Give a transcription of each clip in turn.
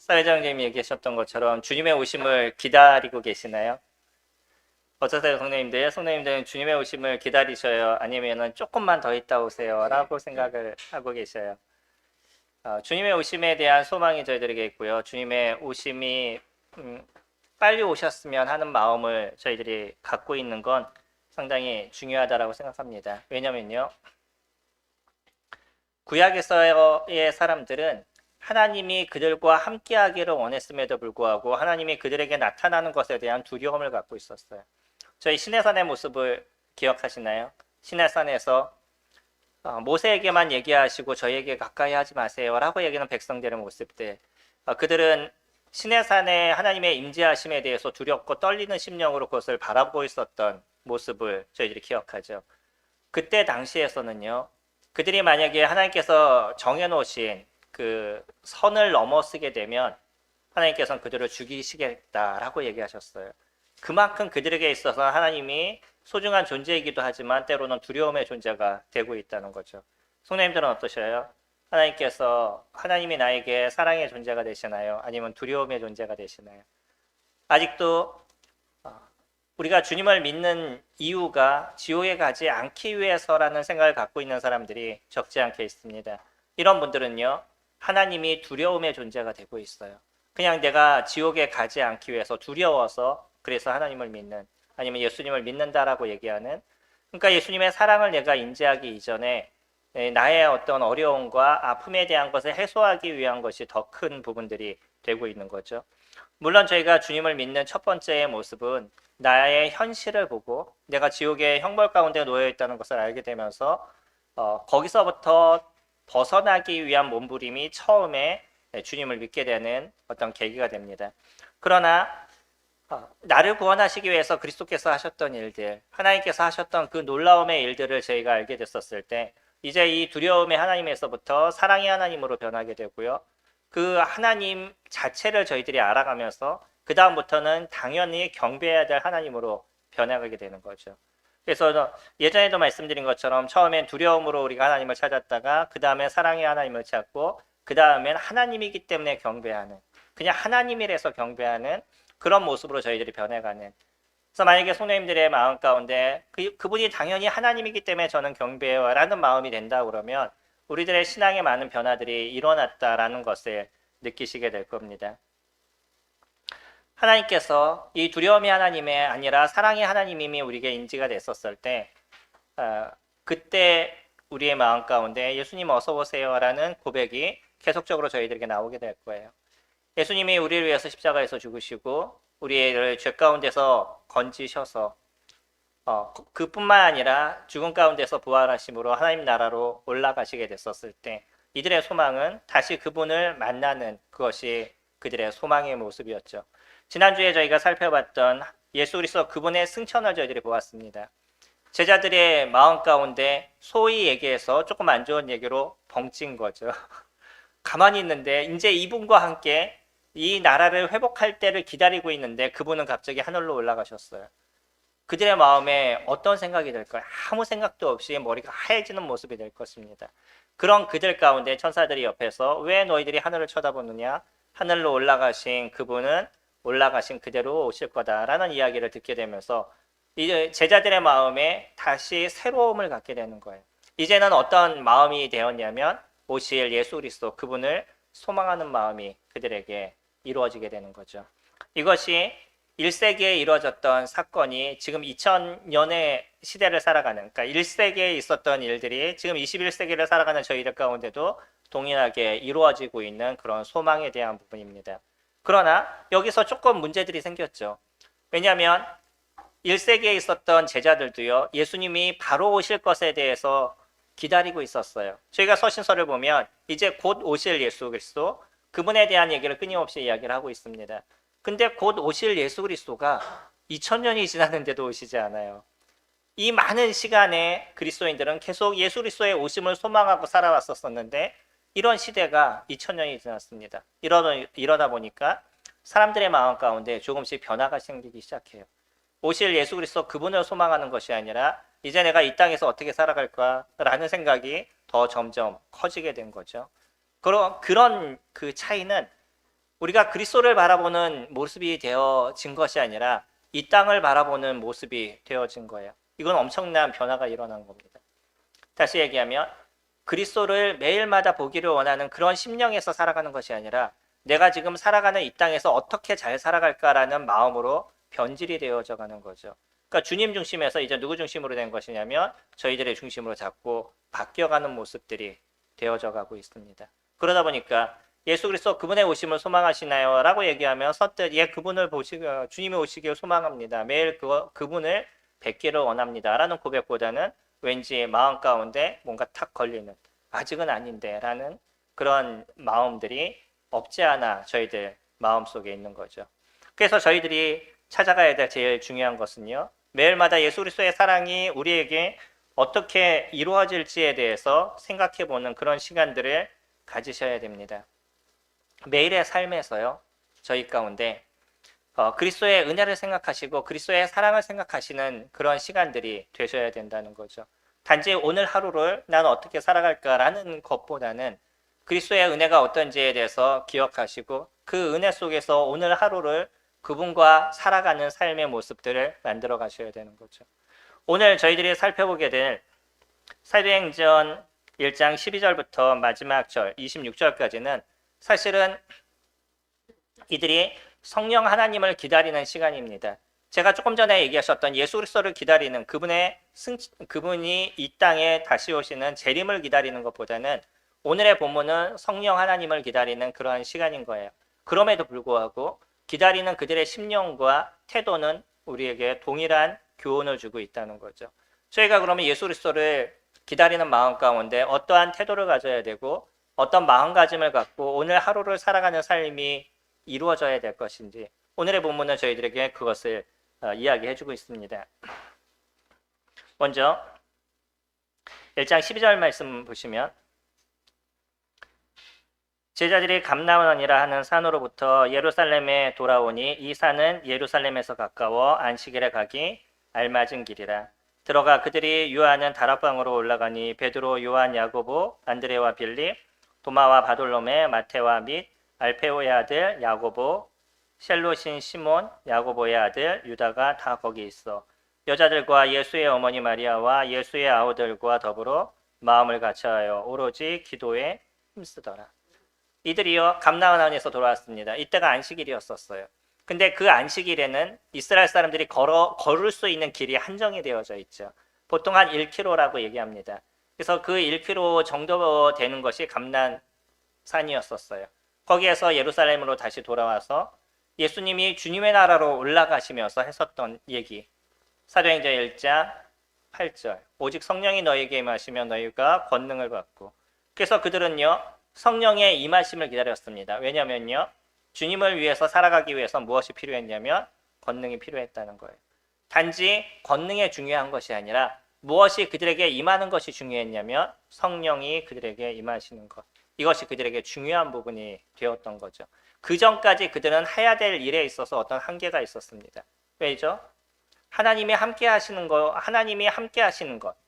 사회자님이 얘기하셨던 것처럼 주님의 오심을 기다리고 계시나요? 어떠세요, 성도님들? 성도님들은 주님의 오심을 기다리셔요? 아니면은 조금만 더 있다 오세요? 라고 생각을 하고 계셔요. 주님의 오심에 대한 소망이 저희들에게 있고요. 주님의 오심이 빨리 오셨으면 하는 마음을 저희들이 갖고 있는 건 상당히 중요하다고 생각합니다. 왜냐면요. 구약에서의 사람들은 하나님이 그들과 함께하기를 원했음에도 불구하고 하나님이 그들에게 나타나는 것에 대한 두려움을 갖고 있었어요. 저희 시내산의 모습을 기억하시나요? 시내산에서 모세에게만 얘기하시고 저희에게 가까이 하지 마세요 라고 얘기하는 백성들의 모습 때 그들은 시내산에 하나님의 임재하심에 대해서 두렵고 떨리는 심령으로 그것을 바라보고 있었던 모습을 저희들이 기억하죠. 그때 당시에서는요. 그들이 만약에 하나님께서 정해놓으신 그 선을 넘어서게 되면 하나님께서는 그들을 죽이시겠다라고 얘기하셨어요. 그만큼 그들에게 있어서 하나님이 소중한 존재이기도 하지만 때로는 두려움의 존재가 되고 있다는 거죠. 성도님들은 어떠셔요? 하나님이 나에게 사랑의 존재가 되시나요? 아니면 두려움의 존재가 되시나요? 아직도 우리가 주님을 믿는 이유가 지옥에 가지 않기 위해서라는 생각을 갖고 있는 사람들이 적지 않게 있습니다. 이런 분들은요, 하나님이 두려움의 존재가 되고 있어요. 그냥 내가 지옥에 가지 않기 위해서 두려워서 그래서 하나님을 믿는, 아니면 예수님을 믿는다라고 얘기하는, 그러니까 예수님의 사랑을 내가 인지하기 이전에 나의 어떤 어려움과 아픔에 대한 것을 해소하기 위한 것이 더 큰 부분들이 되고 있는 거죠. 물론 저희가 주님을 믿는 첫 번째의 모습은 나의 현실을 보고 내가 지옥의 형벌 가운데 놓여 있다는 것을 알게 되면서 거기서부터 벗어나기 위한 몸부림이 처음에 주님을 믿게 되는 어떤 계기가 됩니다. 그러나 나를 구원하시기 위해서 그리스도께서 하셨던 일들, 하나님께서 하셨던 그 놀라움의 일들을 저희가 알게 됐었을 때 이제 이 두려움의 하나님에서부터 사랑의 하나님으로 변하게 되고요. 그 하나님 자체를 저희들이 알아가면서 그 다음부터는 당연히 경배해야 될 하나님으로 변해가게 되는 거죠. 그래서 예전에도 말씀드린 것처럼 처음엔 두려움으로 우리가 하나님을 찾았다가 그 다음에 사랑의 하나님을 찾고 그 다음엔 하나님이기 때문에 경배하는, 그냥 하나님이라서 경배하는 그런 모습으로 저희들이 변해가는. 그래서 만약에 성도님들의 마음 가운데 그분이 당연히 하나님이기 때문에 저는 경배해요 라는 마음이 된다 그러면 우리들의 신앙에 많은 변화들이 일어났다라는 것을 느끼시게 될 겁니다. 하나님께서 이 두려움이 하나님이 아니라 사랑의 하나님임이 우리에게 인지가 됐었을 때 그때 우리의 마음 가운데 예수님 어서 오세요 라는 고백이 계속적으로 저희들에게 나오게 될 거예요. 예수님이 우리를 위해서 십자가에서 죽으시고 우리를 죄 가운데서 건지셔서 그뿐만 아니라 죽음 가운데서 부활하심으로 하나님 나라로 올라가시게 됐었을 때 이들의 소망은 다시 그분을 만나는 그것이 그들의 소망의 모습이었죠. 지난주에 저희가 살펴봤던 예수 그리스도 그분의 승천을 저희들이 보았습니다. 제자들의 마음 가운데 소위 얘기해서 조금 안 좋은 얘기로 벙찐 거죠. 가만히 있는데 이제 이분과 함께 이 나라를 회복할 때를 기다리고 있는데 그분은 갑자기 하늘로 올라가셨어요. 그들의 마음에 어떤 생각이 들까요? 아무 생각도 없이 머리가 하얘지는 모습이 될 것입니다. 그런 그들 가운데 천사들이 옆에서 왜 너희들이 하늘을 쳐다보느냐? 하늘로 올라가신 그분은 올라가신 그대로 오실 거다라는 이야기를 듣게 되면서 이제 제자들의 마음에 다시 새로움을 갖게 되는 거예요. 이제는 어떤 마음이 되었냐면 오실 예수 그리스도 그분을 소망하는 마음이 그들에게 이루어지게 되는 거죠. 이것이 1세기에 이루어졌던 사건이 지금 2000년의 시대를 살아가는, 그러니까 1세기에 있었던 일들이 지금 21세기를 살아가는 저희들 가운데도 동일하게 이루어지고 있는 그런 소망에 대한 부분입니다. 그러나 여기서 조금 문제들이 생겼죠. 왜냐하면 1세기에 있었던 제자들도요, 예수님이 바로 오실 것에 대해서 기다리고 있었어요. 저희가 서신서를 보면 이제 곧 오실 예수 그리스도, 그분에 대한 얘기를 끊임없이 이야기를 하고 있습니다. 근데 곧 오실 예수 그리스도가 2000년이 지났는데도 오시지 않아요. 이 많은 시간에 그리스도인들은 계속 예수 그리스도의 오심을 소망하고 살아왔었는데 이런 시대가 2000년이 지났습니다. 이러다 보니까 사람들의 마음 가운데 조금씩 변화가 생기기 시작해요. 오실 예수 그리스도 그분을 소망하는 것이 아니라 이제 내가 이 땅에서 어떻게 살아갈까라는 생각이 더 점점 커지게 된 거죠. 그런 그 차이는 우리가 그리스도를 바라보는 모습이 되어진 것이 아니라 이 땅을 바라보는 모습이 되어진 거예요. 이건 엄청난 변화가 일어난 겁니다. 다시 얘기하면 그리스도를 매일마다 보기를 원하는 그런 심령에서 살아가는 것이 아니라 내가 지금 살아가는 이 땅에서 어떻게 잘 살아갈까라는 마음으로 변질이 되어져 가는 거죠. 그러니까 주님 중심에서 이제 누구 중심으로 된 것이냐면 저희들의 중심으로 자꾸 바뀌어가는 모습들이 되어져 가고 있습니다. 그러다 보니까 예수 그리스도 그분의 오심을 소망하시나요? 라고 얘기하면 선뜻 주님이 오시길 소망합니다. 매일 그분을 뵙기를 원합니다. 라는 고백보다는 왠지 마음 가운데 뭔가 탁 걸리는 아직은 아닌데 라는 그런 마음들이 없지 않아 저희들 마음속에 있는 거죠. 그래서 저희들이 찾아가야 될 제일 중요한 것은요. 매일마다 예수 그리스도의 사랑이 우리에게 어떻게 이루어질지에 대해서 생각해보는 그런 시간들을 가지셔야 됩니다. 매일의 삶에서요. 저희 가운데 그리스도의 은혜를 생각하시고 그리스도의 사랑을 생각하시는 그런 시간들이 되셔야 된다는 거죠. 단지 오늘 하루를 나는 어떻게 살아갈까라는 것보다는 그리스도의 은혜가 어떤지에 대해서 기억하시고 그 은혜 속에서 오늘 하루를 그분과 살아가는 삶의 모습들을 만들어 가셔야 되는 거죠. 오늘 저희들이 살펴보게 될 사도행전 1장 12절부터 마지막 절 26절까지는 사실은 이들이 성령 하나님을 기다리는 시간입니다. 제가 조금 전에 얘기하셨던 예수 그리스도를 기다리는 그분이 이 땅에 다시 오시는 재림을 기다리는 것보다는 오늘의 본문은 성령 하나님을 기다리는 그러한 시간인 거예요. 그럼에도 불구하고 기다리는 그들의 심령과 태도는 우리에게 동일한 교훈을 주고 있다는 거죠. 저희가 그러면 예수 그리스도를 기다리는 마음 가운데 어떠한 태도를 가져야 되고 어떤 마음가짐을 갖고 오늘 하루를 살아가는 삶이 이루어져야 될 것인지 오늘의 본문은 저희들에게 그것을 이야기해주고 있습니다. 먼저 1장 12절 말씀 보시면 제자들이 감나원이라 하는 산으로부터 예루살렘에 돌아오니 이 산은 예루살렘에서 가까워 안식일에 가기 알맞은 길이라. 들어가 그들이 유하는 다락방으로 올라가니 베드로, 요한, 야고보, 안드레와 빌립, 도마와 바돌로메, 마테와 및 알페오의 아들 야고보, 셀롯인 시몬, 야고보의 아들 유다가 다 거기 있어. 여자들과 예수의 어머니 마리아와 예수의 아우들과 더불어 마음을 같이하여 오로지 기도에 힘쓰더라. 이들이요 감나원에서 돌아왔습니다. 이때가 안식일이었었어요. 근데 그 안식일에는 이스라엘 사람들이 걸을 수 있는 길이 한정이 되어져 있죠. 보통 한 1km라고 얘기합니다. 그래서 그 1km 정도 되는 것이 감난산이었었어요. 거기에서 예루살렘으로 다시 돌아와서 예수님이 주님의 나라로 올라가시면서 했었던 얘기. 사도행전 1장 8절. 오직 성령이 너희에게 임하시면 너희가 권능을 받고. 그래서 그들은요. 성령의 임하심을 기다렸습니다. 왜냐면요. 주님을 위해서 살아가기 위해서 무엇이 필요했냐면 권능이 필요했다는 거예요. 단지 권능이 중요한 것이 아니라 무엇이 그들에게 임하는 것이 중요했냐면 성령이 그들에게 임하시는 것. 이것이 그들에게 중요한 부분이 되었던 거죠. 그 전까지 그들은 해야 될 일에 있어서 어떤 한계가 있었습니다. 왜죠? 하나님이 함께 하시는 것,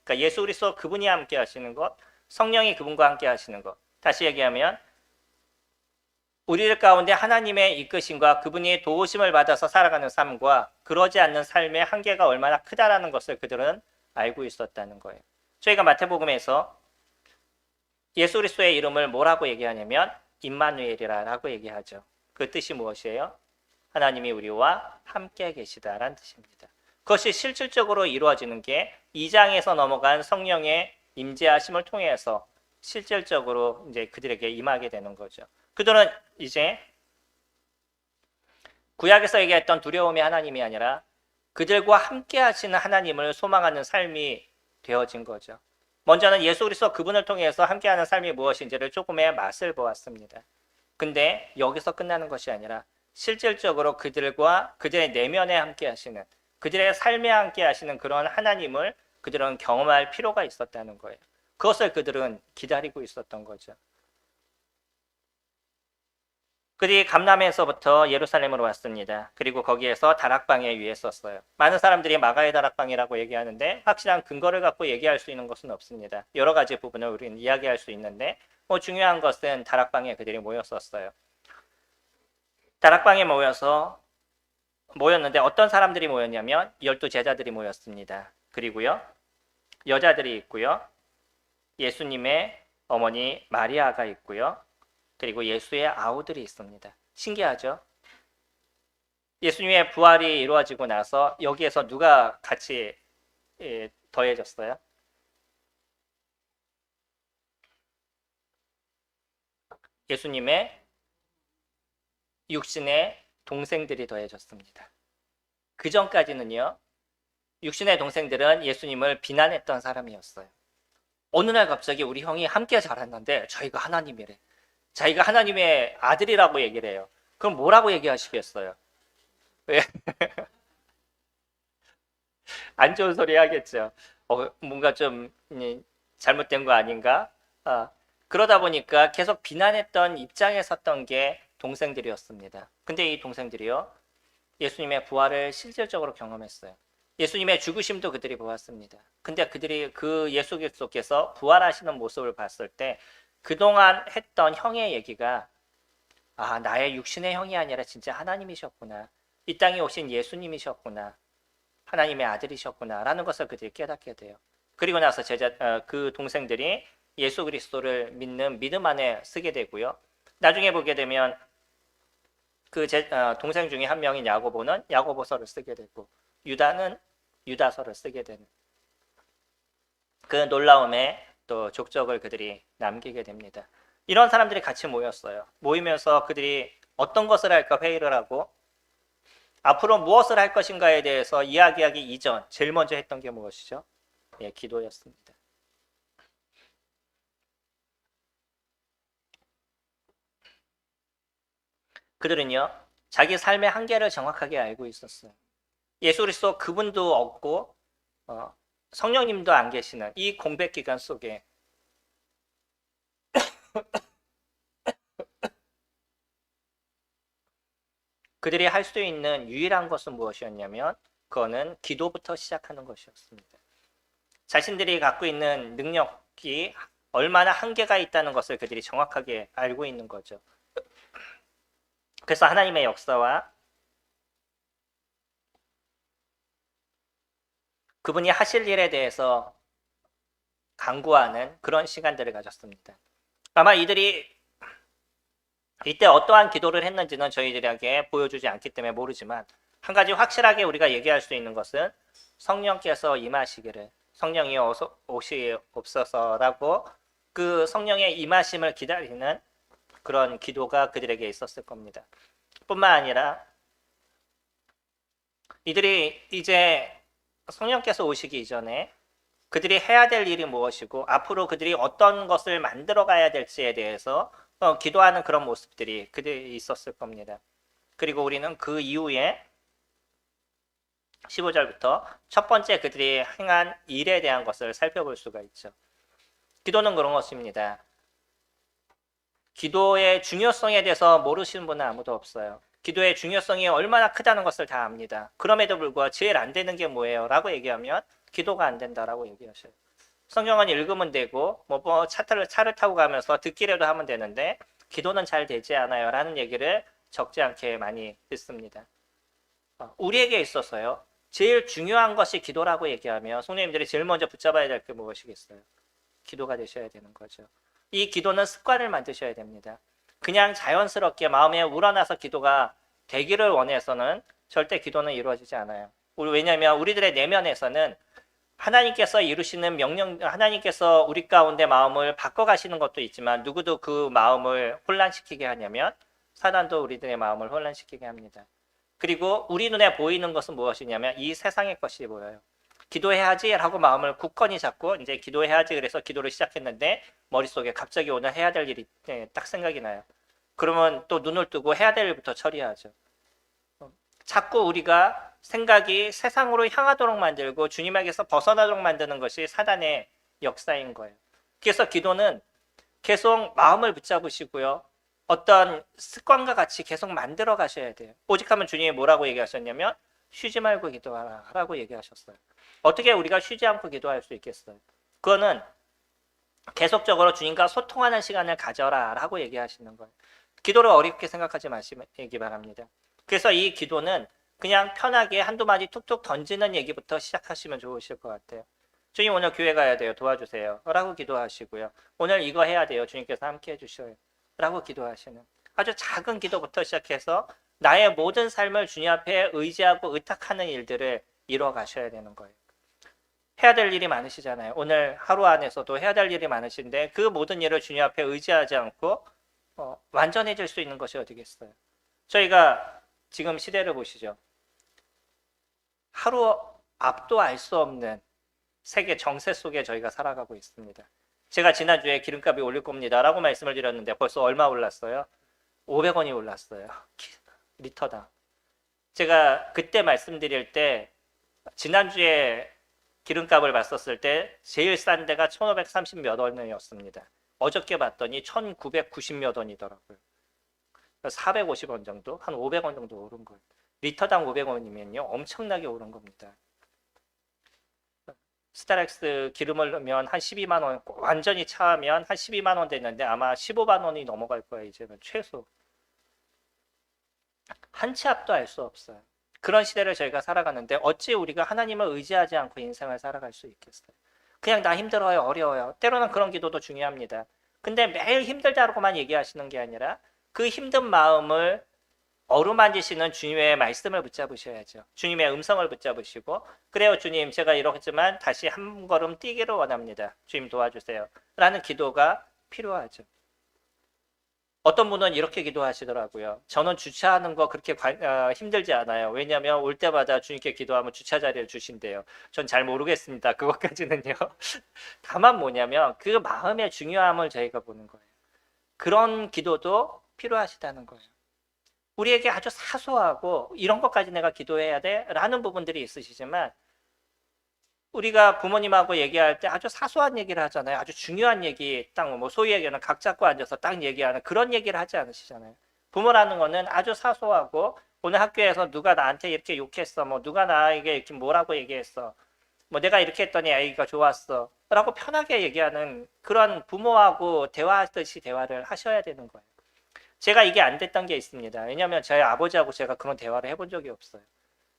그러니까 예수 그리스도 그분이 함께 하시는 것, 성령이 그분과 함께 하시는 것. 다시 얘기하면 우리들 가운데 하나님의 이끄심과 그분이 도우심을 받아서 살아가는 삶과 그러지 않는 삶의 한계가 얼마나 크다라는 것을 그들은 알고 있었다는 거예요. 저희가 마태복음에서 예수 그리스도의 이름을 뭐라고 얘기하냐면 임마누엘이라고 얘기하죠. 그 뜻이 무엇이에요? 하나님이 우리와 함께 계시다라는 뜻입니다. 그것이 실질적으로 이루어지는 게 2장에서 넘어간 성령의 임재하심을 통해서 실질적으로 이제 그들에게 임하게 되는 거죠. 그들은 이제 구약에서 얘기했던 두려움이 하나님이 아니라 그들과 함께 하시는 하나님을 소망하는 삶이 되어진 거죠. 먼저는 예수 그리스도 그분을 통해서 함께하는 삶이 무엇인지를 조금의 맛을 보았습니다. 근데 여기서 끝나는 것이 아니라 실질적으로 그들과 그들의 내면에 함께 하시는 그들의 삶에 함께 하시는 그런 하나님을 그들은 경험할 필요가 있었다는 거예요. 그것을 그들은 기다리고 있었던 거죠. 그들이 감람에서부터 예루살렘으로 왔습니다. 그리고 거기에서 다락방에 위에 썼어요. 많은 사람들이 마가의 다락방이라고 얘기하는데 확실한 근거를 갖고 얘기할 수 있는 것은 없습니다. 여러 가지 부분을 우리는 이야기할 수 있는데 중요한 것은 다락방에 그들이 모였었어요. 다락방에 모였는데 어떤 사람들이 모였냐면 12제자들이 모였습니다. 그리고요, 여자들이 있고요, 예수님의 어머니 마리아가 있고요, 그리고 예수의 아우들이 있습니다. 신기하죠? 예수님의 부활이 이루어지고 나서 여기에서 누가 같이 더해졌어요? 예수님의 육신의 동생들이 더해졌습니다. 그 전까지는요, 육신의 동생들은 예수님을 비난했던 사람이었어요. 어느 날 갑자기 우리 형이 함께 자랐는데 자기가 하나님이래. 자기가 하나님의 아들이라고 얘기를 해요. 그럼 뭐라고 얘기하시겠어요? 왜? 안 좋은 소리 하겠죠. 뭔가 좀 잘못된 거 아닌가? 그러다 보니까 계속 비난했던 입장에 섰던 게 동생들이었습니다. 근데 이 동생들이요, 예수님의 부활을 실질적으로 경험했어요. 예수님의 죽으심도 그들이 보았습니다. 근데 그들이 그 예수 그리스도께서 부활하시는 모습을 봤을 때 그동안 했던 형의 얘기가, 나의 육신의 형이 아니라 진짜 하나님이셨구나. 이 땅에 오신 예수님이셨구나. 하나님의 아들이셨구나. 라는 것을 그들이 깨닫게 돼요. 그리고 나서 그 동생들이 예수 그리스도를 믿는 믿음 안에 쓰게 되고요. 나중에 보게 되면 그 동생 중에 한 명인 야고보는 야고보서를 쓰게 되고, 유다는 유다서를 쓰게 되는 그 놀라움의 또 족적을 그들이 남기게 됩니다. 이런 사람들이 같이 모였어요. 모이면서 그들이 어떤 것을 할까 회의를 하고 앞으로 무엇을 할 것인가에 대해서 이야기하기 이전 제일 먼저 했던 게 무엇이죠? 기도였습니다. 그들은요, 자기 삶의 한계를 정확하게 알고 있었어요. 예수 그리스도 그분도 없고 성령님도 안 계시는 이 공백 기간 속에 그들이 할 수 있는 유일한 것은 무엇이었냐면 그거는 기도부터 시작하는 것이었습니다. 자신들이 갖고 있는 능력이 얼마나 한계가 있다는 것을 그들이 정확하게 알고 있는 거죠. 그래서 하나님의 역사와 그분이 하실 일에 대해서 간구하는 그런 시간들을 가졌습니다. 아마 이들이 이때 어떠한 기도를 했는지는 저희들에게 보여주지 않기 때문에 모르지만, 한 가지 확실하게 우리가 얘기할 수 있는 것은 성령께서 임하시기를, 성령이 오시옵소서라고 그 성령의 임하심을 기다리는 그런 기도가 그들에게 있었을 겁니다. 뿐만 아니라 이들이 이제 성령께서 오시기 이전에 그들이 해야 될 일이 무엇이고 앞으로 그들이 어떤 것을 만들어 가야 될지에 대해서 기도하는 그런 모습들이 그들이 있었을 겁니다. 그리고 우리는 그 이후에 15절부터 첫 번째 그들이 행한 일에 대한 것을 살펴볼 수가 있죠. 기도는 그런 것입니다. 기도의 중요성에 대해서 모르시는 분은 아무도 없어요. 기도의 중요성이 얼마나 크다는 것을 다 압니다. 그럼에도 불구하고 제일 안 되는 게 뭐예요? 라고 얘기하면 기도가 안 된다라고 얘기하셔요. 성경은 읽으면 되고 차를 타고 가면서 듣기라도 하면 되는데 기도는 잘 되지 않아요 라는 얘기를 적지 않게 많이 듣습니다. 우리에게 있어서요, 제일 중요한 것이 기도라고 얘기하면 성령님들이 제일 먼저 붙잡아야 될 게 무엇이겠어요? 기도가 되셔야 되는 거죠. 이 기도는 습관을 만드셔야 됩니다. 그냥 자연스럽게 마음에 우러나서 기도가 되기를 원해서는 절대 기도는 이루어지지 않아요. 왜냐하면 우리들의 내면에서는 하나님께서 이루시는 명령, 하나님께서 우리 가운데 마음을 바꿔가시는 것도 있지만 누구도 그 마음을 혼란시키게 하냐면 사단도 우리들의 마음을 혼란시키게 합니다. 그리고 우리 눈에 보이는 것은 무엇이냐면 이 세상의 것이 보여요. 기도해야지 라고 마음을 굳건히 잡고 이제 기도해야지 그래서 기도를 시작했는데 머릿속에 갑자기 오늘 해야 될 일이 딱 생각이 나요. 그러면 또 눈을 뜨고 해야 될 일부터 처리하죠. 자꾸 우리가 생각이 세상으로 향하도록 만들고 주님에게서 벗어나도록 만드는 것이 사단의 역사인 거예요. 그래서 기도는 계속 마음을 붙잡으시고요, 어떤 습관과 같이 계속 만들어 가셔야 돼요. 오직하면 주님이 뭐라고 얘기하셨냐면 쉬지 말고 기도하라 라고 얘기하셨어요. 어떻게 우리가 쉬지 않고 기도할 수 있겠어요? 그거는 계속적으로 주님과 소통하는 시간을 가져라 라고 얘기하시는 거예요. 기도를 어렵게 생각하지 마시기 바랍니다. 그래서 이 기도는 그냥 편하게 한두 마디 툭툭 던지는 얘기부터 시작하시면 좋으실 것 같아요. 주님 오늘 교회 가야 돼요. 도와주세요. 라고 기도하시고요. 오늘 이거 해야 돼요. 주님께서 함께 해주셔요. 라고 기도하시는 아주 작은 기도부터 시작해서 나의 모든 삶을 주님 앞에 의지하고 의탁하는 일들을 이루어 가셔야 되는 거예요. 해야 될 일이 많으시잖아요. 오늘 하루 안에서도 해야 될 일이 많으신데 그 모든 일을 주님 앞에 의지하지 않고 완전해질 수 있는 것이 어디겠어요. 저희가 지금 시대를 보시죠. 하루 앞도 알 수 없는 세계 정세 속에 저희가 살아가고 있습니다. 제가 지난주에 기름값이 올릴 겁니다 라고 말씀을 드렸는데 벌써 얼마 올랐어요? 500원이 올랐어요. 리터당. 제가 그때 말씀드릴 때 지난주에 기름값을 봤었을 때 제일 싼 데가 1530 몇 원이었습니다. 어저께 봤더니 1990 몇 원이더라고요. 450원 정도? 한 500원 정도 오른 거예요. 리터당 500원이면요. 엄청나게 오른 겁니다. 스타렉스 기름을 넣으면 한 12만 원, 완전히 차면 한 12만 원 됐는데 아마 15만 원이 넘어갈 거예요. 이제는 최소. 한 치 앞도 알 수 없어요. 그런 시대를 저희가 살아가는데 어찌 우리가 하나님을 의지하지 않고 인생을 살아갈 수 있겠어요? 그냥 나 힘들어요, 어려워요. 때로는 그런 기도도 중요합니다. 근데 매일 힘들다고만 얘기하시는 게 아니라 그 힘든 마음을 어루만지시는 주님의 말씀을 붙잡으셔야죠. 주님의 음성을 붙잡으시고 그래요 주님 제가 이렇지만 다시 한 걸음 뛰기를 원합니다. 주님 도와주세요. 라는 기도가 필요하죠. 어떤 분은 이렇게 기도하시더라고요. 저는 주차하는 거 그렇게 힘들지 않아요. 왜냐하면 올 때마다 주님께 기도하면 주차 자리를 주신대요. 전 잘 모르겠습니다. 그것까지는요. 다만 뭐냐면 그 마음의 중요함을 저희가 보는 거예요. 그런 기도도 필요하시다는 거예요. 우리에게 아주 사소하고 이런 것까지 내가 기도해야 돼? 라는 부분들이 있으시지만 우리가 부모님하고 얘기할 때 아주 사소한 얘기를 하잖아요. 아주 중요한 얘기, 딱 뭐 소위 얘기하는 각 잡고 앉아서 딱 얘기하는 그런 얘기를 하지 않으시잖아요. 부모라는 거는 아주 사소하고 오늘 학교에서 누가 나한테 이렇게 욕했어. 뭐 누가 나에게 이렇게 뭐라고 얘기했어. 뭐 내가 이렇게 했더니 아이가 좋았어. 라고 편하게 얘기하는 그런 부모하고 대화하듯이 대화를 하셔야 되는 거예요. 제가 이게 안 됐던 게 있습니다. 왜냐하면 저희 아버지하고 제가 그런 대화를 해본 적이 없어요.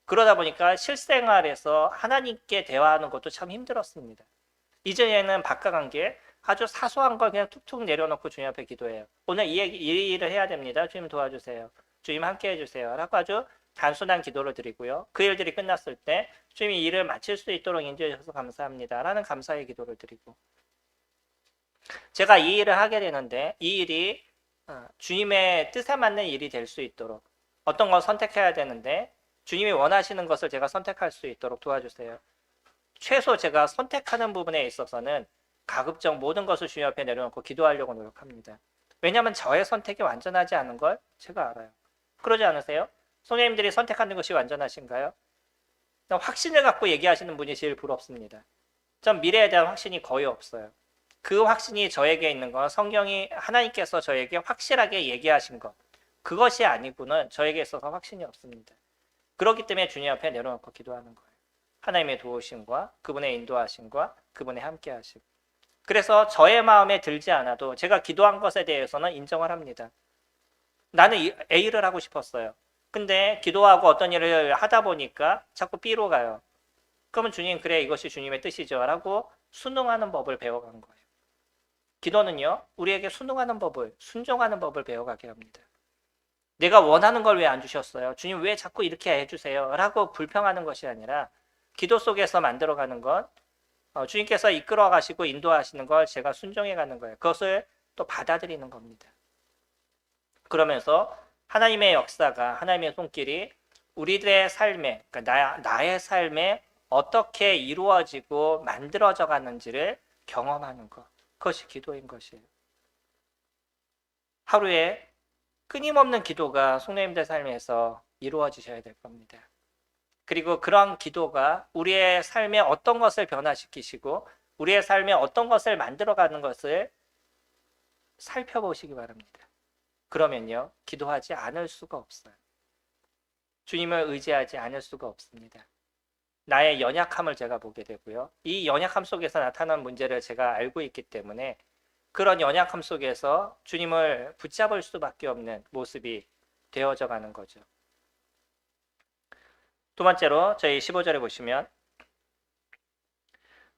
그러다 보니까 실생활에서 하나님께 대화하는 것도 참 힘들었습니다. 이전에는 바꿔간 게 아주 사소한 걸 그냥 툭툭 내려놓고 주님 앞에 기도해요. 오늘 이 일을 해야 됩니다. 주님 도와주세요. 주님 함께 해주세요. 라고 아주 단순한 기도를 드리고요. 그 일들이 끝났을 때 주님이 일을 마칠 수 있도록 인도해 주셔서 감사합니다. 라는 감사의 기도를 드리고 제가 이 일을 하게 되는데 이 일이 주님의 뜻에 맞는 일이 될 수 있도록 어떤 걸 선택해야 되는데 주님이 원하시는 것을 제가 선택할 수 있도록 도와주세요. 최소 제가 선택하는 부분에 있어서는 가급적 모든 것을 주님 앞에 내려놓고 기도하려고 노력합니다. 왜냐하면 저의 선택이 완전하지 않은 걸 제가 알아요. 그러지 않으세요? 선생님들이 선택하는 것이 완전하신가요? 확신을 갖고 얘기하시는 분이 제일 부럽습니다. 전 미래에 대한 확신이 거의 없어요. 그 확신이 저에게 있는 건 성경이 하나님께서 저에게 확실하게 얘기하신 것 그것이 아니고는 저에게 있어서 확신이 없습니다. 그렇기 때문에 주님 앞에 내려놓고 기도하는 거예요. 하나님의 도우심과 그분의 인도하심과 그분의 함께하심. 그래서 저의 마음에 들지 않아도 제가 기도한 것에 대해서는 인정을 합니다. 나는 A를 하고 싶었어요. 근데 기도하고 어떤 일을 하다 보니까 자꾸 B로 가요. 그러면 주님 그래 이것이 주님의 뜻이죠 라고 순응하는 법을 배워간 거예요. 기도는요 우리에게 순응하는 법을 순종하는 법을 배워가게 합니다. 내가 원하는 걸 왜 안 주셨어요? 주님 왜 자꾸 이렇게 해주세요? 라고 불평하는 것이 아니라 기도 속에서 만들어가는 건 주님께서 이끌어 가시고 인도하시는 걸 제가 순종해 가는 거예요. 그것을 또 받아들이는 겁니다. 그러면서 하나님의 역사가 하나님의 손길이 우리들의 삶에 그러니까 나의 삶에 어떻게 이루어지고 만들어져 가는지를 경험하는 것. 그것이 기도인 것이에요. 하루에 끊임없는 기도가 성도님들 삶에서 이루어지셔야 될 겁니다. 그리고 그런 기도가 우리의 삶에 어떤 것을 변화시키시고 우리의 삶에 어떤 것을 만들어가는 것을 살펴보시기 바랍니다. 그러면요 기도하지 않을 수가 없어요. 주님을 의지하지 않을 수가 없습니다. 나의 연약함을 제가 보게 되고요. 이 연약함 속에서 나타난 문제를 제가 알고 있기 때문에 그런 연약함 속에서 주님을 붙잡을 수밖에 없는 모습이 되어져 가는 거죠. 두 번째로 저희 15절에 보시면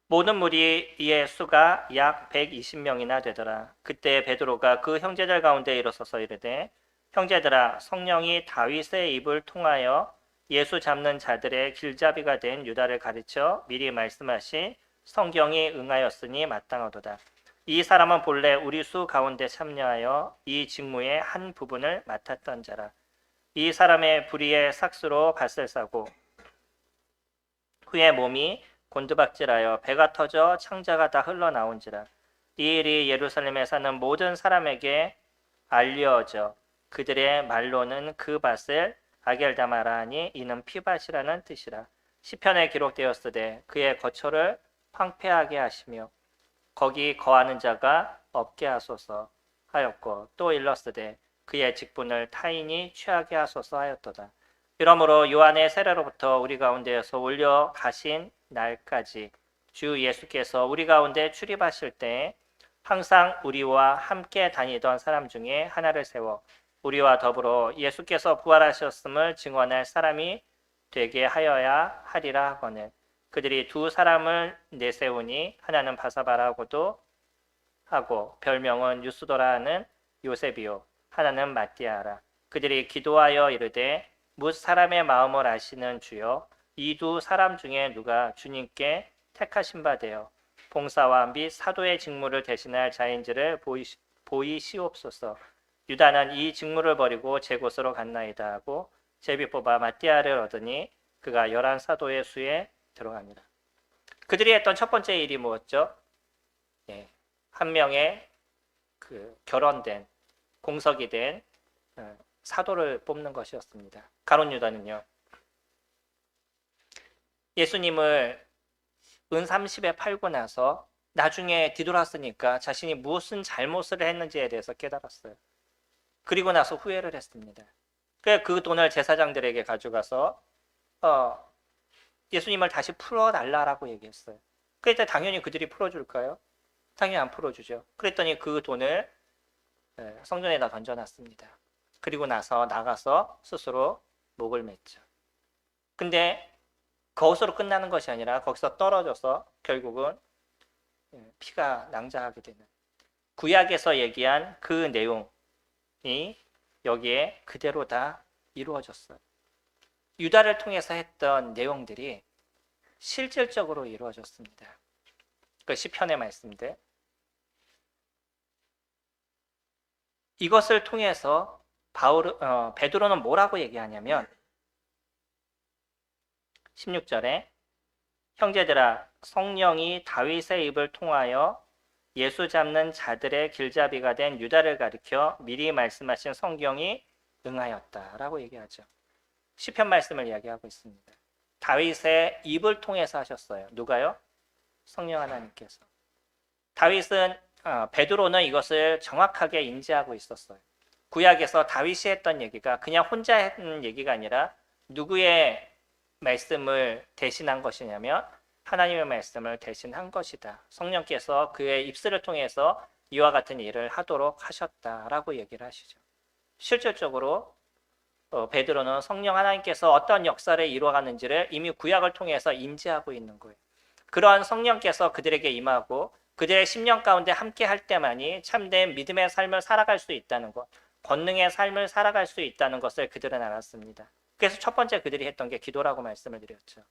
모든 무리의 수가 약 120명이나 되더라. 그때 베드로가 그 형제들 가운데 일어서서 이르되 형제들아 성령이 다윗의 입을 통하여 예수 잡는 자들의 길잡이가 된 유다를 가르쳐 미리 말씀하신 성경이 응하였으니 마땅하도다. 이 사람은 본래 우리 수 가운데 참여하여 이 직무의 한 부분을 맡았던 자라. 이 사람의 불의의 삭수로 밭을 싸고 후에 몸이 곤두박질하여 배가 터져 창자가 다 흘러나온지라. 이 일이 예루살렘에 사는 모든 사람에게 알려져 그들의 말로는 그 밭을 아겔다마라 하니 이는 피밭이라는 뜻이라. 시편에 기록되었으되 그의 거처를 황폐하게 하시며 거기 거하는 자가 없게 하소서 하였고 또 일렀으되 그의 직분을 타인이 취하게 하소서 하였도다. 이러므로 요한의 세례로부터 우리 가운데에서 올려 가신 날까지 주 예수께서 우리 가운데 출입하실 때 항상 우리와 함께 다니던 사람 중에 하나를 세워 우리와 더불어 예수께서 부활하셨음을 증언할 사람이 되게 하여야 하리라 하거늘 그들이 두 사람을 내세우니 하나는 바사바라고도 하고 별명은 유스도라 하는 요셉이요 하나는 마띠아라. 그들이 기도하여 이르되 뭇 사람의 마음을 아시는 주여 이 두 사람 중에 누가 주님께 택하신 바 되어 봉사와 및 사도의 직무를 대신할 자인지를 보이시옵소서. 유다는 이 직무를 버리고 제 곳으로 갔나이다 하고 제비 뽑아 마띠아를 얻으니 그가 11 사도의 수에 들어갑니다. 그들이 했던 첫 번째 일이 무엇죠? 한 명의 결혼된 공석이 된 사도를 뽑는 것이었습니다. 가룟 유다는요. 예수님을 은 30에 팔고 나서 나중에 뒤돌았으니까 자신이 무슨 잘못을 했는지에 대해서 깨달았어요. 그리고 나서 후회를 했습니다. 그 돈을 제사장들에게 가져가서 예수님을 다시 풀어달라고 얘기했어요. 그랬더니 당연히 그들이 풀어줄까요? 당연히 안 풀어주죠. 그랬더니 그 돈을 성전에다 던져놨습니다. 그리고 나서 나가서 스스로 목을 맸죠. 근데 거기서로 끝나는 것이 아니라 거기서 떨어져서 결국은 피가 낭자하게 되는 구약에서 얘기한 그 내용이 여기에 그대로 다 이루어졌어요. 유다를 통해서 했던 내용들이 실질적으로 이루어졌습니다. 그 시편의 말씀들. 이것을 통해서 베드로는 뭐라고 얘기하냐면 16절에 형제들아 성령이 다윗의 입을 통하여 예수 잡는 자들의 길잡이가 된 유다를 가리켜 미리 말씀하신 성경이 응하였다라고 얘기하죠. 시편 말씀을 이야기하고 있습니다. 다윗의 입을 통해서 하셨어요. 누가요? 성령 하나님께서. 다윗은 베드로는 이것을 정확하게 인지하고 있었어요. 구약에서 다윗이 했던 얘기가 그냥 혼자 했던 얘기가 아니라 누구의 말씀을 대신한 것이냐면 하나님의 말씀을 대신한 것이다. 성령께서 그의 입술을 통해서 이와 같은 일을 하도록 하셨다라고 얘기를 하시죠. 실질적으로 베드로는 성령 하나님께서 어떤 역사를 이루어가는지를 이미 구약을 통해서 인지하고 있는 거예요. 그러한 성령께서 그들에게 임하고 그들의 심령 가운데 함께 할 때만이 참된 믿음의 삶을 살아갈 수 있다는 것, 권능의 삶을 살아갈 수 있다는 것을 그들은 알았습니다. 그래서 첫 번째 그들이 했던 게 기도라고 말씀을 드렸죠.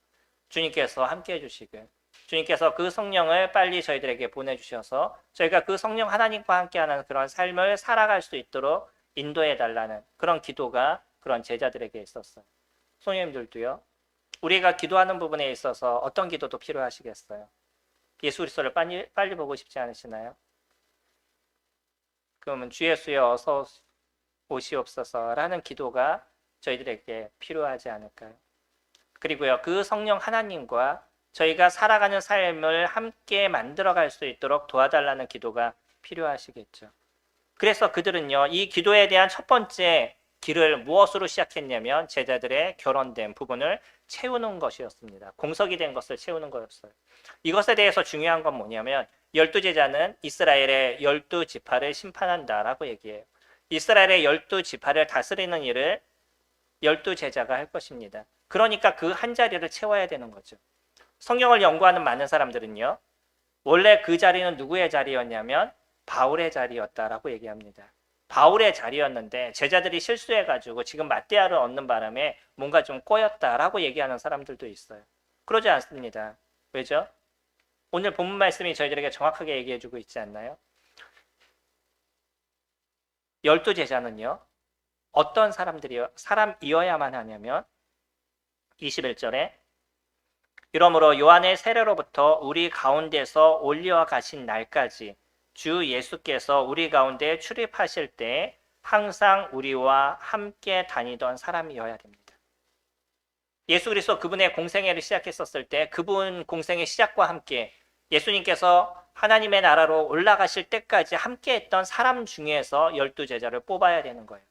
주님께서 함께 해주시길, 주님께서 그 성령을 빨리 저희들에게 보내주셔서 저희가 그 성령 하나님과 함께하는 그런 삶을 살아갈 수 있도록 인도해달라는 그런 기도가 그런 제자들에게 있었어요. 성령님들도요. 우리가 기도하는 부분에 있어서 어떤 기도도 필요하시겠어요? 예수 그리스도를 빨리 보고 싶지 않으시나요? 그러면 주 예수여 어서 오시옵소서라는 기도가 저희들에게 필요하지 않을까요? 그리고요, 그 성령 하나님과 저희가 살아가는 삶을 함께 만들어갈 수 있도록 도와달라는 기도가 필요하시겠죠. 그래서 그들은요, 이 기도에 대한 첫 번째 길을 무엇으로 시작했냐면 제자들의 결혼된 부분을 채우는 것이었습니다. 공석이 된 것을 채우는 거였어요. 이것에 대해서 중요한 건 뭐냐면 열두 제자는 이스라엘의 12지파를 심판한다라고 얘기해요. 이스라엘의 12지파를 다스리는 일을 12제자가 할 것입니다. 그러니까 그 한 자리를 채워야 되는 거죠. 성경을 연구하는 많은 사람들은요, 원래 그 자리는 누구의 자리였냐면 바울의 자리였다라고 얘기합니다. 바울의 자리였는데 제자들이 실수해가지고 지금 맞대야를 얻는 바람에 뭔가 좀 꼬였다라고 얘기하는 사람들도 있어요. 그러지 않습니다. 왜죠? 오늘 본문 말씀이 저희들에게 정확하게 얘기해주고 있지 않나요? 12제자는요, 어떤 사람이어야만 하냐면 21절에 이러므로 요한의 세례로부터 우리 가운데서 올려 가신 날까지 주 예수께서 우리 가운데 출입하실 때 항상 우리와 함께 다니던 사람이어야 됩니다. 예수 그리스도 그분의 공생애를 시작했었을 때 그분 공생의 시작과 함께 예수님께서 하나님의 나라로 올라가실 때까지 함께 했던 사람 중에서 12제자를 뽑아야 되는 거예요.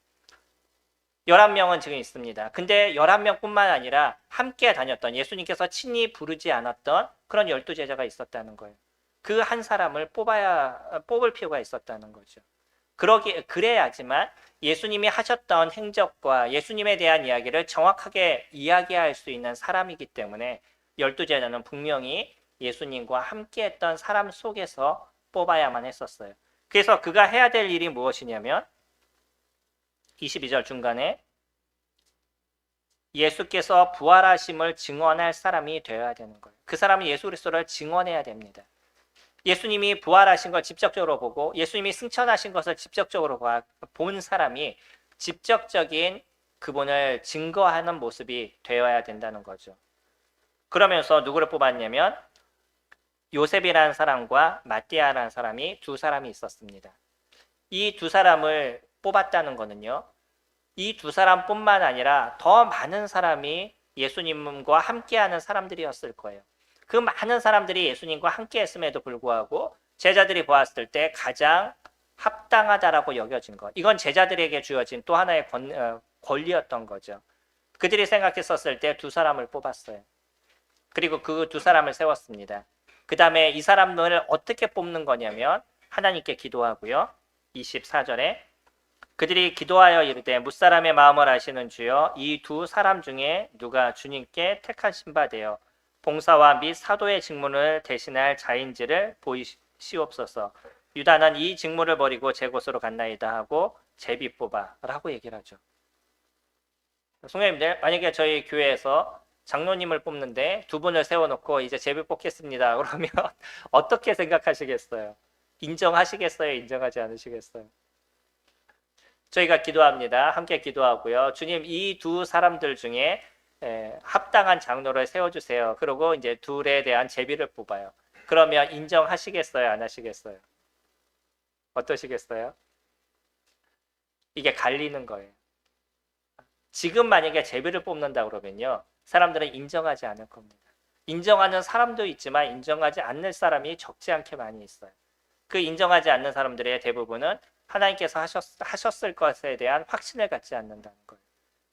11명은 지금 있습니다. 근데 11명뿐만 아니라 함께 다녔던 예수님께서 친히 부르지 않았던 그런 12제자가 있었다는 거예요. 그 한 사람을 뽑을 필요가 있었다는 거죠. 그래야지만 예수님이 하셨던 행적과 예수님에 대한 이야기를 정확하게 이야기할 수 있는 사람이기 때문에 12제자는 분명히 예수님과 함께 했던 사람 속에서 뽑아야만 했었어요. 그래서 그가 해야 될 일이 무엇이냐면 22절 중간에 예수께서 부활하심을 증언할 사람이 되어야 되는 거예요. 그 사람은 예수 그리스도를 증언해야 됩니다. 예수님이 부활하신 걸 직접적으로 보고 예수님이 승천하신 것을 직접적으로 본 사람이 직접적인 그분을 증거하는 모습이 되어야 된다는 거죠. 그러면서 누구를 뽑았냐면 요셉이라는 사람과 마띠아라는 사람이 두 사람이 있었습니다. 이 두 사람을 뽑았다는 거는요, 이 두 사람뿐만 아니라 더 많은 사람이 예수님과 함께하는 사람들이었을 거예요. 그 많은 사람들이 예수님과 함께 했음에도 불구하고 제자들이 보았을 때 가장 합당하다라고 여겨진 것. 이건 제자들에게 주어진 또 하나의 권리였던 거죠. 그들이 생각했었을 때 두 사람을 뽑았어요. 그리고 그 두 사람을 세웠습니다. 그 다음에 이 사람을 어떻게 뽑는 거냐면 하나님께 기도하고요. 24절에 그들이 기도하여 이르되 뭇사람의 마음을 아시는 주여 이 두 사람 중에 누가 주님께 택하신 바 되어 봉사와 및 사도의 직분을 대신할 자인지를 보이시옵소서. 유다는 이 직무를 버리고 제 곳으로 갔나이다 하고 제비 뽑아 라고 얘기를 하죠. 성도님들, 만약에 저희 교회에서 장로님을 뽑는데 두 분을 세워놓고 이제 제비 뽑겠습니다 그러면 어떻게 생각하시겠어요? 인정하시겠어요? 인정하지 않으시겠어요? 저희가 기도합니다. 함께 기도하고요. 주님, 이 두 사람들 중에 합당한 장로를 세워주세요. 그리고 이제 둘에 대한 제비를 뽑아요. 그러면 인정하시겠어요? 안 하시겠어요? 어떠시겠어요? 이게 갈리는 거예요. 지금 만약에 제비를 뽑는다 그러면요, 사람들은 인정하지 않을 겁니다. 인정하는 사람도 있지만 인정하지 않는 사람이 적지 않게 많이 있어요. 그 인정하지 않는 사람들의 대부분은 하나님께서 하셨을 것에 대한 확신을 갖지 않는다는 거예요.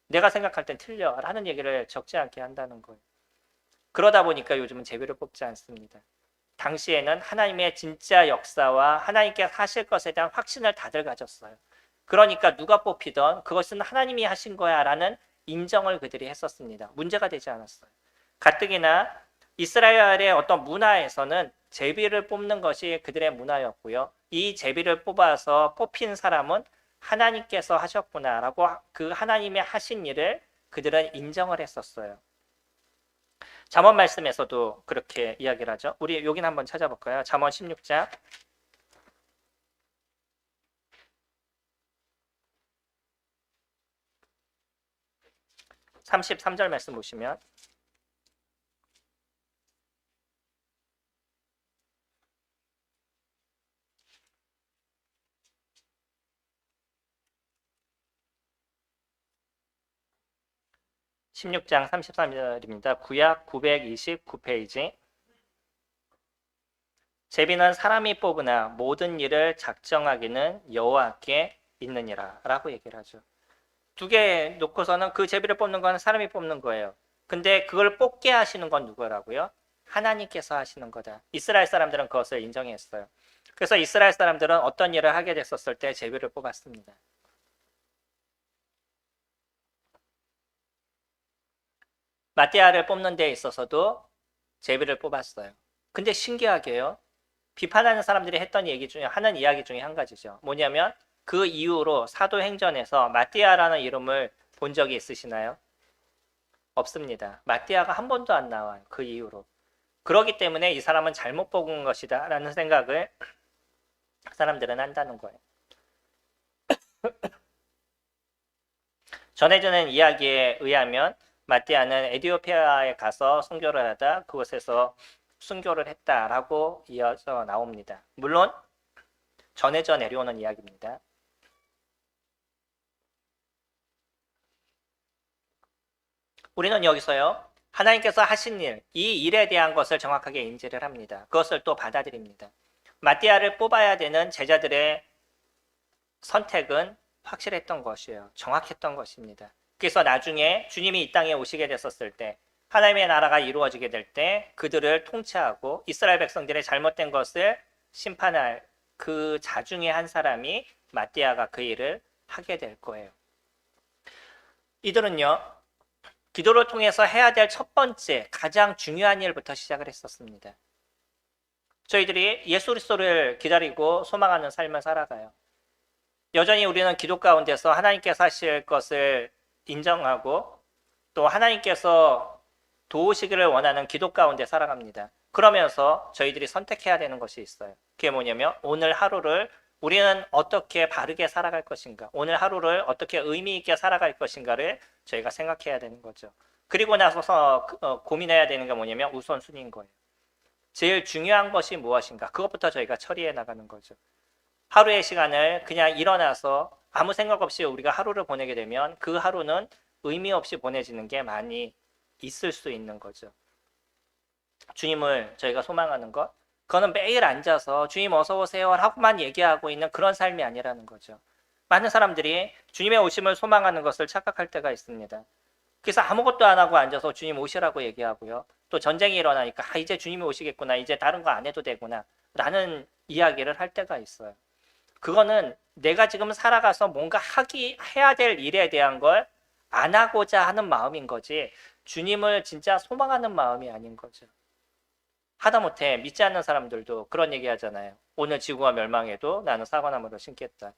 내가 생각할 땐 틀려 라는 얘기를 적지 않게 한다는 거예요. 그러다 보니까 요즘은 제비를 뽑지 않습니다. 당시에는 하나님의 진짜 역사와 하나님께서 하실 것에 대한 확신을 다들 가졌어요. 그러니까 누가 뽑히던 그것은 하나님이 하신 거야 라는 인정을 그들이 했었습니다. 문제가 되지 않았어요. 가뜩이나 이스라엘의 어떤 문화에서는 제비를 뽑는 것이 그들의 문화였고요. 이 제비를 뽑아서 뽑힌 사람은 하나님께서 하셨구나라고 그 하나님의 하신 일을 그들은 인정을 했었어요. 잠언 말씀에서도 그렇게 이야기를 하죠. 우리 여긴 한번 찾아볼까요? 잠언 16장 33절 말씀 보시면 16장 33절입니다. 구약 929페이지. 제비는 사람이 뽑으나 모든 일을 작정하기는 여호와께 있느니라 라고 얘기를 하죠. 두 개 놓고서는 그 제비를 뽑는 건 사람이 뽑는 거예요. 근데 그걸 뽑게 하시는 건 누구라고요? 하나님께서 하시는 거다. 이스라엘 사람들은 그것을 인정했어요. 그래서 이스라엘 사람들은 어떤 일을 하게 됐었을 때 제비를 뽑았습니다. 마띠아를 뽑는 데 있어서도 제비를 뽑았어요. 근데 신기하게요. 비판하는 사람들이 했던 얘기 중에 하는 이야기 중에 한 가지죠. 뭐냐면 그 이후로 사도행전에서 마띠아라는 이름을 본 적이 있으시나요? 없습니다. 마띠아가 한 번도 안 나와요. 그 이후로. 그렇기 때문에 이 사람은 잘못 뽑은 것이다 라는 생각을 사람들은 한다는 거예요. 전해지는 이야기에 의하면 마띠아는 에티오피아에 가서 선교를 하다 그곳에서 순교를 했다라고 이어져 나옵니다. 물론 전해져 내려오는 이야기입니다. 우리는 여기서요. 하나님께서 하신 일, 이 일에 대한 것을 정확하게 인지를 합니다. 그것을 또 받아들입니다. 마띠아를 뽑아야 되는 제자들의 선택은 확실했던 것이에요. 정확했던 것입니다. 그래서 나중에 주님이 이 땅에 오시게 됐었을 때 하나님의 나라가 이루어지게 될 때 그들을 통치하고 이스라엘 백성들의 잘못된 것을 심판할 그 자 중에 한 사람이 마띠아가 그 일을 하게 될 거예요. 이들은요. 기도를 통해서 해야 될 첫 번째 가장 중요한 일부터 시작을 했었습니다. 저희들이 예수 그리스도를 기다리고 소망하는 삶을 살아가요. 여전히 우리는 기도 가운데서 하나님께서 하실 것을 인정하고 또 하나님께서 도우시기를 원하는 기도 가운데 살아갑니다. 그러면서 저희들이 선택해야 되는 것이 있어요. 그게 뭐냐면 오늘 하루를 우리는 어떻게 바르게 살아갈 것인가, 오늘 하루를 어떻게 의미 있게 살아갈 것인가를 저희가 생각해야 되는 거죠. 그리고 나서서 고민해야 되는 게 뭐냐면 우선순위인 거예요. 제일 중요한 것이 무엇인가, 그것부터 저희가 처리해 나가는 거죠. 하루의 시간을 그냥 일어나서 아무 생각 없이 우리가 하루를 보내게 되면 그 하루는 의미 없이 보내지는 게 많이 있을 수 있는 거죠. 주님을 저희가 소망하는 것, 그거는 매일 앉아서 주님 어서 오세요 하고만 얘기하고 있는 그런 삶이 아니라는 거죠. 많은 사람들이 주님의 오심을 소망하는 것을 착각할 때가 있습니다. 그래서 아무것도 안 하고 앉아서 주님 오시라고 얘기하고요. 또 전쟁이 일어나니까 이제 주님이 오시겠구나, 이제 다른 거 안 해도 되구나 라는 이야기를 할 때가 있어요. 그거는 내가 지금 살아가서 뭔가 해야 될 일에 대한 걸 안 하고자 하는 마음인 거지 주님을 진짜 소망하는 마음이 아닌 거죠. 하다못해 믿지 않는 사람들도 그런 얘기 하잖아요. 오늘 지구가 멸망해도 나는 사과나무를 심겠다.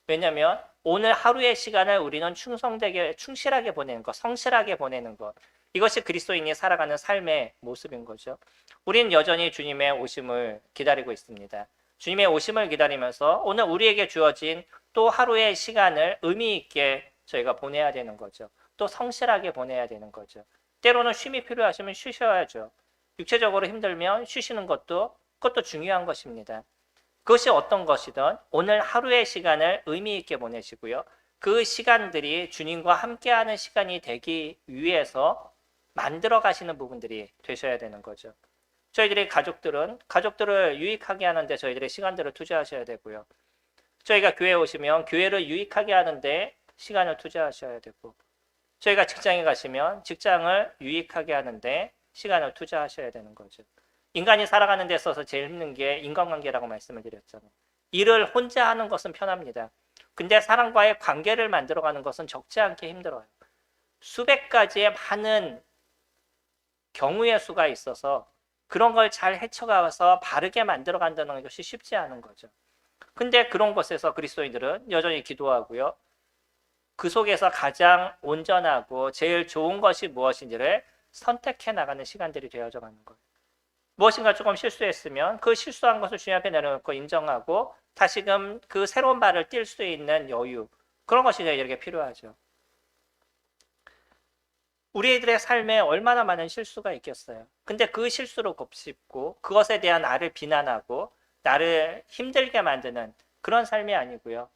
왜냐하면 오늘 하루의 시간을 우리는 충실하게 보내는 것, 성실하게 보내는 것, 이것이 그리스도인이 살아가는 삶의 모습인 거죠. 우리는 여전히 주님의 오심을 기다리고 있습니다. 주님의 오심을 기다리면서 오늘 우리에게 주어진 또 하루의 시간을 의미 있게 저희가 보내야 되는 거죠. 또 성실하게 보내야 되는 거죠. 때로는 쉼이 필요하시면 쉬셔야죠. 육체적으로 힘들면 쉬시는 그것도 중요한 것입니다. 그것이 어떤 것이든 오늘 하루의 시간을 의미 있게 보내시고요. 그 시간들이 주님과 함께하는 시간이 되기 위해서 만들어 가시는 부분들이 되셔야 되는 거죠. 저희들이 가족들을 유익하게 하는데 저희들의 시간들을 투자하셔야 되고요. 저희가 교회에 오시면 교회를 유익하게 하는데 시간을 투자하셔야 되고, 저희가 직장에 가시면 직장을 유익하게 하는데 시간을 투자하셔야 되는 거죠. 인간이 살아가는 데 있어서 제일 힘든 게 인간관계라고 말씀을 드렸잖아요. 일을 혼자 하는 것은 편합니다. 근데 사람과의 관계를 만들어가는 것은 적지 않게 힘들어요. 수백 가지의 많은 경우의 수가 있어서 그런 걸 잘 헤쳐가서 바르게 만들어간다는 것이 쉽지 않은 거죠. 근데 그런 것에서 그리스도인들은 여전히 기도하고요. 그 속에서 가장 온전하고 제일 좋은 것이 무엇인지를 선택해 나가는 시간들이 되어져 가는 거예요. 무엇인가 조금 실수했으면 그 실수한 것을 주님 앞에 내려놓고 인정하고 다시금 그 새로운 발을 뛸 수 있는 여유, 그런 것이 저희에게 필요하죠. 우리들의 삶에 얼마나 많은 실수가 있겠어요. 근데 그 실수로 곱씹고 그것에 대한 나를 비난하고 나를 힘들게 만드는 그런 삶이 아니고요.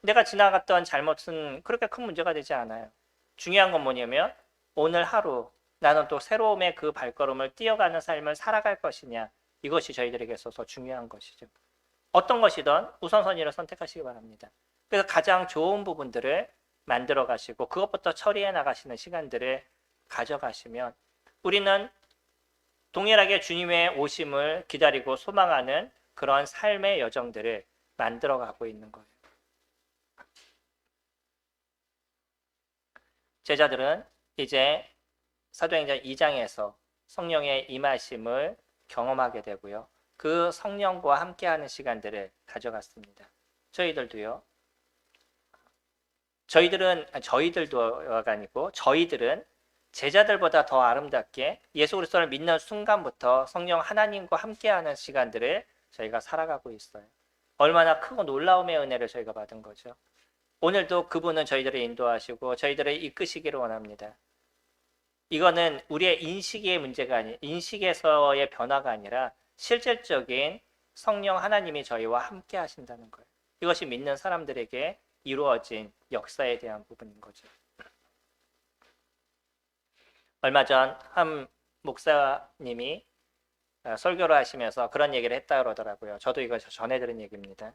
내가 지나갔던 잘못은 그렇게 큰 문제가 되지 않아요. 중요한 건 뭐냐면 오늘 하루 나는 또 새로움의 그 발걸음을 뛰어가는 삶을 살아갈 것이냐, 이것이 저희들에게 있어서 중요한 것이죠. 어떤 것이든 우선순위를 선택하시기 바랍니다. 그래서 가장 좋은 부분들을 만들어 가시고 그것부터 처리해 나가시는 시간들을 가져가시면 우리는 동일하게 주님의 오심을 기다리고 소망하는 그런 삶의 여정들을 만들어가고 있는 거예요. 제자들은 이제 사도행전 2장에서 성령의 임하심을 경험하게 되고요. 그 성령과 함께하는 시간들을 가져갔습니다. 저희들도요. 저희들도가 아니고 저희들은 제자들보다 더 아름답게 예수 그리스도를 믿는 순간부터 성령 하나님과 함께하는 시간들을 저희가 살아가고 있어요. 얼마나 크고 놀라움의 은혜를 저희가 받은 거죠. 오늘도 그분은 저희들을 인도하시고 저희들을 이끄시기를 원합니다. 이거는 우리의 인식의 문제가 아니, 인식에서의 변화가 아니라 실질적인 성령 하나님이 저희와 함께 하신다는 거예요. 이것이 믿는 사람들에게 이루어진 역사에 대한 부분인 거죠. 얼마 전 한 목사님이 설교를 하시면서 그런 얘기를 했다 그러더라고요. 저도 이거 전해 들은 얘기입니다.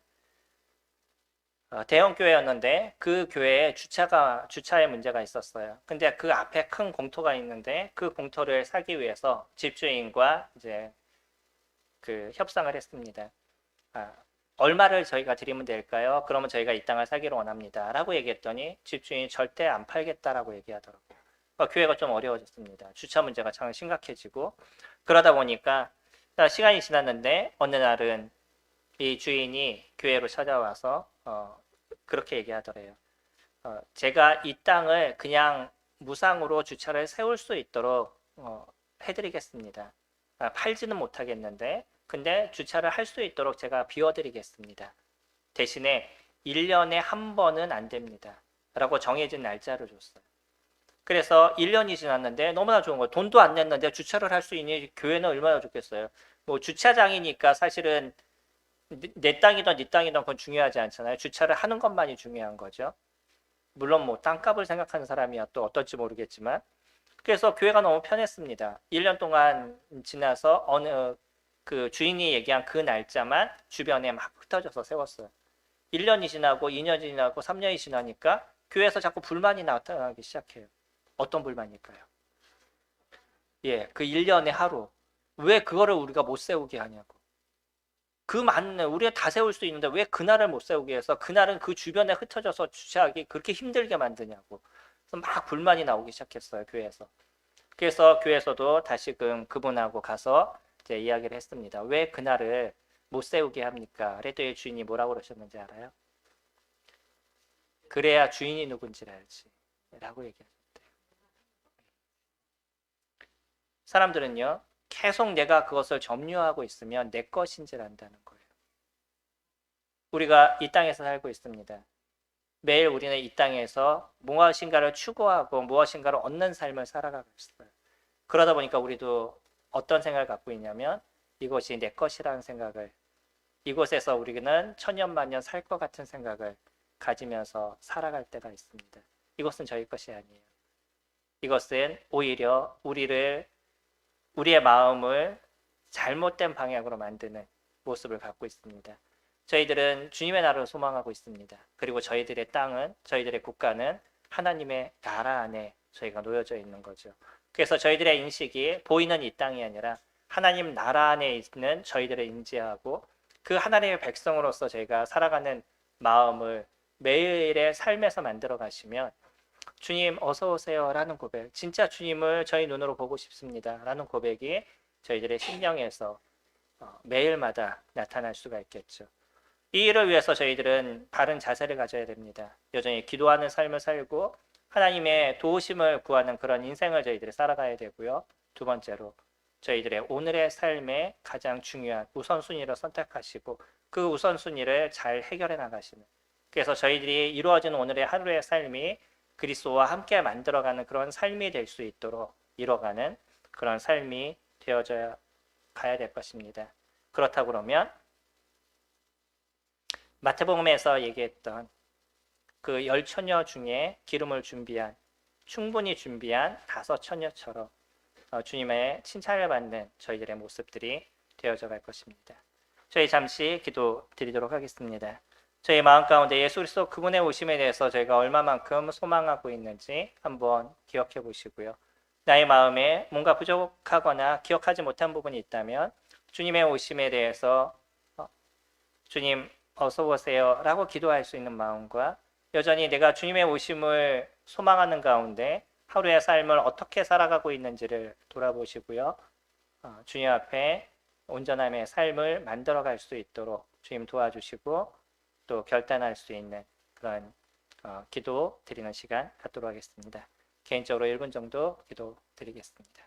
대형 교회였는데 그 교회에 주차에 문제가 있었어요. 근데 그 앞에 큰 공터가 있는데 그 공터를 사기 위해서 집주인과 이제 그 협상을 했습니다. 얼마를 저희가 드리면 될까요? 그러면 저희가 이 땅을 사기를 원합니다. 라고 얘기했더니 집주인이 절대 안 팔겠다라고 얘기하더라고요. 교회가 좀 어려워졌습니다. 주차 문제가 참 심각해지고 그러다 보니까 시간이 지났는데 어느 날은 이 주인이 교회로 찾아와서 그렇게 얘기하더래요. 제가 이 땅을 그냥 무상으로 주차를 세울 수 있도록 해드리겠습니다. 팔지는 못하겠는데 근데 주차를 할 수 있도록 제가 비워드리겠습니다. 대신에 1년에 한 번은 안 됩니다. 라고 정해진 날짜를 줬어요. 그래서 1년이 지났는데 너무나 좋은 거예요. 돈도 안 냈는데 주차를 할 수 있니 교회는 얼마나 좋겠어요. 뭐 주차장이니까 사실은 내 땅이든 네 땅이든 그건 중요하지 않잖아요. 주차를 하는 것만이 중요한 거죠. 물론 뭐 땅값을 생각하는 사람이야 또 어떨지 모르겠지만 그래서 교회가 너무 편했습니다. 1년 동안 지나서 어느 그 주인이 얘기한 그 날짜만 주변에 막 흩어져서 세웠어요. 1년이 지나고 2년이 지나고 3년이 지나니까 교회에서 자꾸 불만이 나타나기 시작해요. 어떤 불만일까요? 예, 그 1년에 하루. 왜 그거를 우리가 못 세우게 하냐고. 그 많은 우리가 다 세울 수 있는데 왜 그날을 못 세우게 해서 그날은 그 주변에 흩어져서 주차하기 그렇게 힘들게 만드냐고. 그래서 막 불만이 나오기 시작했어요, 교회에서. 그래서 교회에서도 다시금 그분하고 가서 이제 이야기를 했습니다. 왜 그날을 못 세우게 합니까? 그랬더니 주인이 뭐라고 그러셨는지 알아요? 그래야 주인이 누군지를 알지. 라고 얘기하셨대요. 사람들은요, 계속 내가 그것을 점유하고 있으면 내 것인 줄 안다는 거예요. 우리가 이 땅에서 살고 있습니다. 매일 우리는 이 땅에서 무엇인가를 추구하고 무엇인가를 얻는 삶을 살아가고 있어요. 그러다 보니까 우리도 어떤 생각을 갖고 있냐면 이것이 내 것이라는 생각을 이곳에서 우리는 천년만년 살 것 같은 생각을 가지면서 살아갈 때가 있습니다. 이것은 저희 것이 아니에요. 이것은 오히려 우리의 마음을 잘못된 방향으로 만드는 모습을 갖고 있습니다. 저희들은 주님의 나라를 소망하고 있습니다. 그리고 저희들의 땅은, 저희들의 국가는 하나님의 나라 안에 저희가 놓여져 있는 거죠. 그래서 저희들의 인식이 보이는 이 땅이 아니라 하나님 나라 안에 있는 저희들을 인지하고 그 하나님의 백성으로서 저희가 살아가는 마음을 매일의 삶에서 만들어 가시면 주님 어서 오세요 라는 고백, 진짜 주님을 저희 눈으로 보고 싶습니다 라는 고백이 저희들의 심령에서 매일마다 나타날 수가 있겠죠. 이 일을 위해서 저희들은 바른 자세를 가져야 됩니다. 여전히 기도하는 삶을 살고 하나님의 도우심을 구하는 그런 인생을 저희들이 살아가야 되고요. 두 번째로 저희들의 오늘의 삶에 가장 중요한 우선순위를 선택하시고 그 우선순위를 잘 해결해 나가시는, 그래서 저희들이 이루어지는 오늘의 하루의 삶이 그리스도와 함께 만들어가는 그런 삶이 될 수 있도록 이뤄가는 그런 삶이 되어져야 가야 될 것입니다. 그렇다고 그러면 마태복음에서 얘기했던 그 10처녀 중에 기름을 준비한, 충분히 준비한 5처녀처럼 주님의 칭찬을 받는 저희들의 모습들이 되어져 갈 것입니다. 저희 잠시 기도 드리도록 하겠습니다. 저희 마음 가운데 예수 그리스도 그분의 오심에 대해서 저희가 얼마만큼 소망하고 있는지 한번 기억해 보시고요. 나의 마음에 뭔가 부족하거나 기억하지 못한 부분이 있다면 주님의 오심에 대해서 주님 어서 오세요 라고 기도할 수 있는 마음과 여전히 내가 주님의 오심을 소망하는 가운데 하루의 삶을 어떻게 살아가고 있는지를 돌아보시고요. 주님 앞에 온전함의 삶을 만들어갈 수 있도록 주님 도와주시고 또 결단할 수 있는 그런 기도 드리는 시간 갖도록 하겠습니다. 개인적으로 1분 정도 기도 드리겠습니다.